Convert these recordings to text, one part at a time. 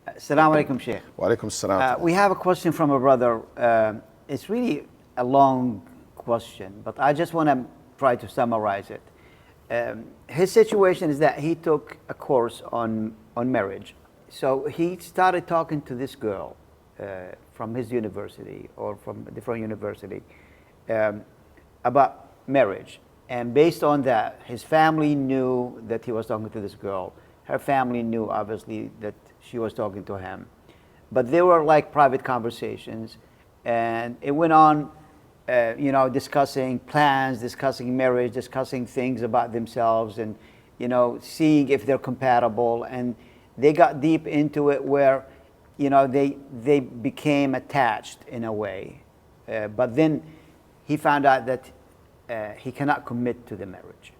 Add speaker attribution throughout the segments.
Speaker 1: Assalamu alaikum, Sheikh.
Speaker 2: Wa alaikum assalam.
Speaker 1: We have a question from a brother. It's really a long question, but I just want to try to summarize it. His situation is that he took a course on marriage. So he started talking to this girl from his university or from a different university about marriage. And based on that, his family knew that he was talking to this girl. Her family knew, obviously, that she was talking to him. But they were like private conversations. And it went on, discussing plans, discussing marriage, discussing things about themselves, and, seeing if they're compatible. And they got deep into it where, they became attached in a way. But then he found out that he cannot commit to the marriage.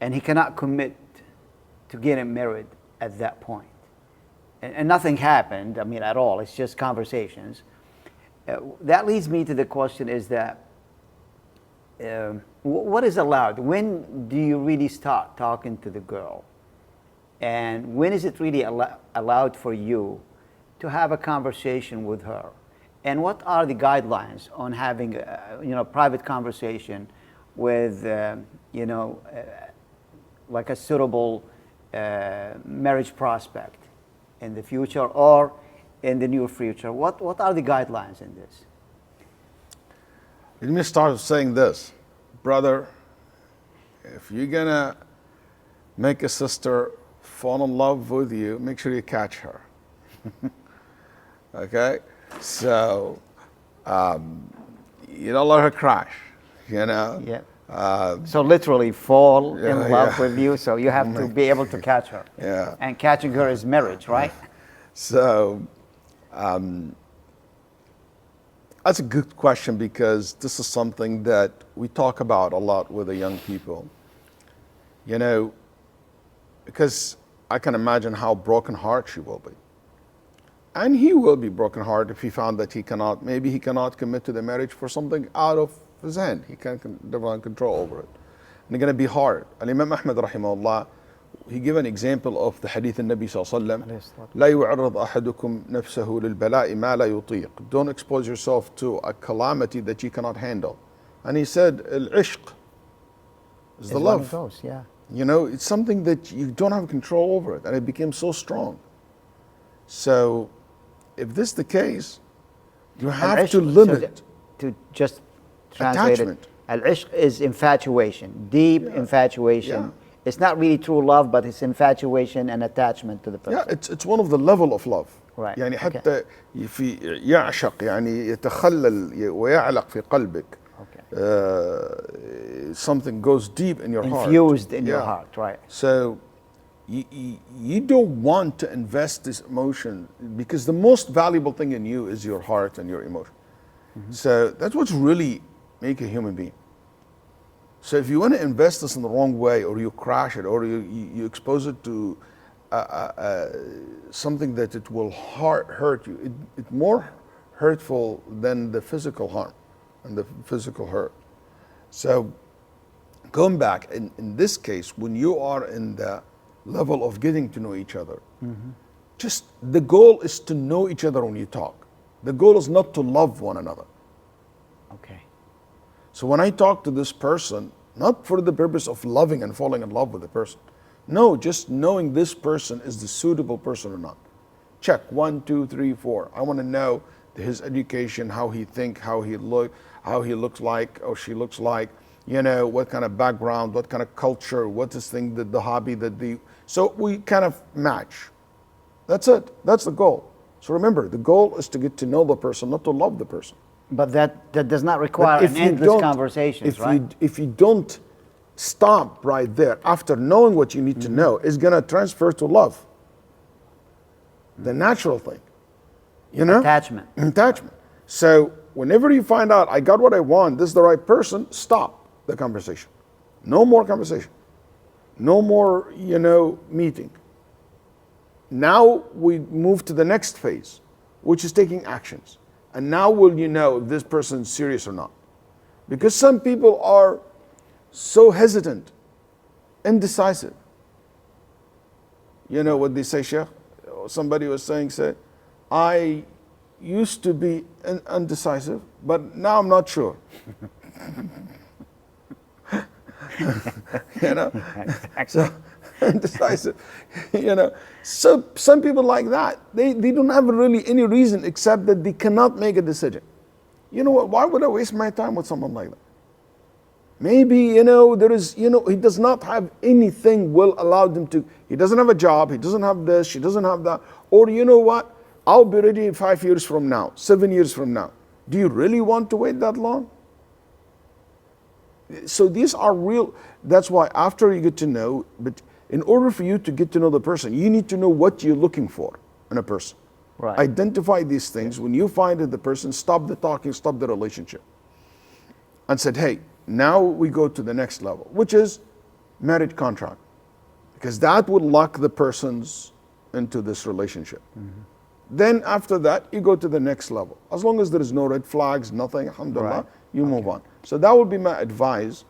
Speaker 1: And he cannot commit to getting married at that point. And nothing happened, at all. It's just conversations. That leads me to the question is that, what is allowed? When do you really start talking to the girl? And when is it really allowed for you to have a conversation with her? And what are the guidelines on having a private conversation with, like a suitable marriage prospect in the future or in the near future? What are the guidelines in this?
Speaker 2: Let me start saying this. Brother, if you're gonna make a sister fall in love with you, make sure you catch her. Okay? So, you don't let her crash,
Speaker 1: Yeah. So literally fall in love with you, so you have to be able to catch her.
Speaker 2: Yeah.
Speaker 1: And catching her is marriage, right?
Speaker 2: So, that's a good question because this is something that we talk about a lot with the young people. Because I can imagine how broken heart she will be. And he will be broken heart if he found that maybe he cannot commit to the marriage for something out of his hand. He can't have control over it. And it's going to be hard. Al-Imam Ahmad rahimahullah, he gave an example of the hadith of Nabi sallallahu alaihi wasallam. لا يعرض أحدكم نفسه للبلاء ما لا يطيق. Don't expose yourself to a calamity that you cannot handle. And he said, al-ishq is the love.
Speaker 1: One of those, yeah.
Speaker 2: It's something that you don't have control over it, and it became so strong. So, if this is the case, you have to limit.
Speaker 1: To just translate
Speaker 2: attachment.
Speaker 1: Al-ishq is infatuation, deep infatuation.
Speaker 2: Yeah.
Speaker 1: It's not really true love, but it's infatuation and attachment to the person.
Speaker 2: Yeah, it's one of the level of love.
Speaker 1: Right.
Speaker 2: يعني حتى في يعشق يعني يتخلل ويعلق في قلبك. Something goes deep in your heart.
Speaker 1: Infused in your heart, right.
Speaker 2: So you don't want to invest this emotion because the most valuable thing in you is your heart and your emotion. Mm-hmm. So that's what's really make a human being. So if you want to invest this in the wrong way, or you crash it, or you expose it to something that it will hurt you, it's more hurtful than the physical harm and the physical hurt. So going back, in this case, when you are in the level of getting to know each other, just the goal is to know each other when you talk. The goal is not to love one another.
Speaker 1: Okay.
Speaker 2: So when I talk to this person, not for the purpose of loving and falling in love with the person. No, just knowing this person is the suitable person or not. Check 1, 2, 3, 4. I want to know his education, how he think, how he looks like, or she looks like, what kind of background, what kind of culture, what is thing, the hobby, so we kind of match. That's it. That's the goal. So remember, the goal is to get to know the person, not to love the person.
Speaker 1: But that does not require an endless conversations, right?
Speaker 2: If you don't stop right there, after knowing what you need to know, it's going to transfer to love. The natural thing.
Speaker 1: Attachment.
Speaker 2: Attachment. So whenever you find out, I got what I want, this is the right person, stop the conversation. No more conversation. No more, meeting. Now we move to the next phase, which is taking actions. And now will you know if this person is serious or not? Because some people are so hesitant, indecisive. You know what they say, Sheikh? Somebody was saying, I used to be undecisive, but now I'm not sure. You know? So, indecisive. You know? So, some people like that, they don't have really any reason except that they cannot make a decision. You know what? Why would I waste my time with someone like that? Maybe, you know, there is, you know, he does not have anything will allow them to, he doesn't have a job, he doesn't have this, he doesn't have that. Or you know what? I'll be ready 5 years from now, 7 years from now. Do you really want to wait that long? So these are real, that's why after you get to know, but in order for you to get to know the person, you need to know what you're looking for in a person.
Speaker 1: Right.
Speaker 2: Identify these things. When you find that the person, stop the talking, stop the relationship. And said, hey, now we go to the next level, which is marriage contract. Because that would lock the persons into this relationship. Mm-hmm. Then after that, you go to the next level. As long as there is no red flags, nothing, alhamdulillah, right. You move on. So that would be my advice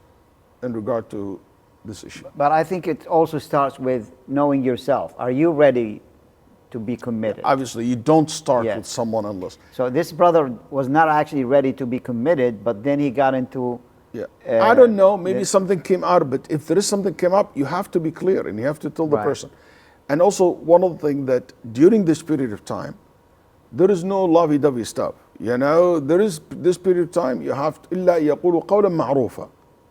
Speaker 2: in regard to this issue.
Speaker 1: But I think it also starts with knowing yourself. Are you ready to be committed?
Speaker 2: Obviously, you don't start with someone unless.
Speaker 1: So this brother was not actually ready to be committed, but then he got into.
Speaker 2: Yeah, I don't know. Maybe something came out of it. If there is something came up, you have to be clear and you have to tell the person. And also, one of the things that during this period of time, there is no lovey-dovey stuff. You know, there is this period of time. You have to. إلا يقولوا قولا معروفا.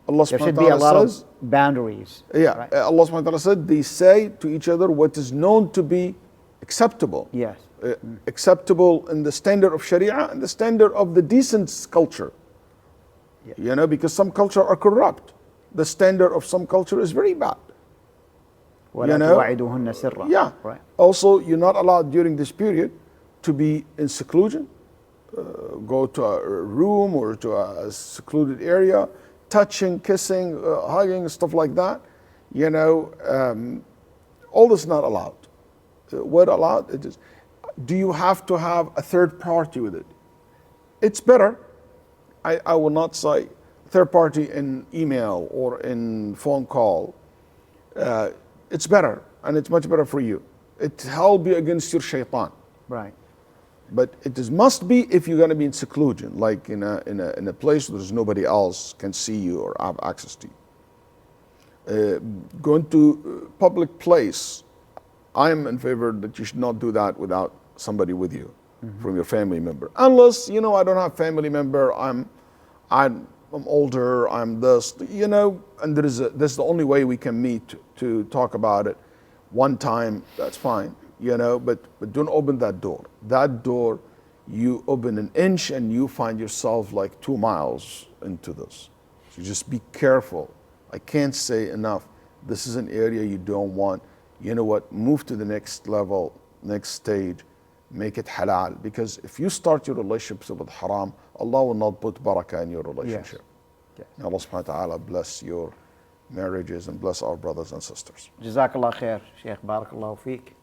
Speaker 2: Allah
Speaker 1: there
Speaker 2: subhanahu
Speaker 1: should
Speaker 2: wa
Speaker 1: be a
Speaker 2: ta'ala
Speaker 1: lot
Speaker 2: says,
Speaker 1: of boundaries.
Speaker 2: Yeah, right? Allah subhanahu wa ta'ala said they say to each other what is known to be acceptable.
Speaker 1: Yes.
Speaker 2: Acceptable in the standard of Sharia and the standard of the decent culture. Yeah. You know, because some culture are corrupt. The standard of some culture is very bad.
Speaker 1: You know?
Speaker 2: Yeah.
Speaker 1: Right.
Speaker 2: Also, you're not allowed during this period to be in seclusion, go to a room or to a secluded area, touching, kissing, hugging, stuff like that. You know, all this not allowed. What allowed? It is. Do you have to have a third party with it? It's better. I will not say third party in email or in phone call. It's better, and it's much better for you. It helps you against your shaitan.
Speaker 1: Right.
Speaker 2: But it is must be if you're going to be in seclusion, like in a place where there's nobody else can see you or have access to you. Going to public place, I am in favor that you should not do that without somebody with you, from your family member. Unless, you know, I don't have family member, I'm older, I'm this, you know, and this is the only way we can meet to talk about it. One time, that's fine, you know, but don't open that door. That door, you open an inch and you find yourself like 2 miles into this. So just be careful. I can't say enough. This is an area you don't want. You know what, move to the next level, next stage, make it halal. Because if you start your relationships with haram, Allah will not put barakah in your relationship.
Speaker 1: Yes.
Speaker 2: May Allah subhanahu wa ta'ala bless your marriages and bless our brothers and sisters.
Speaker 1: Jazakallah khair, Sheikh. Barakallahu feek.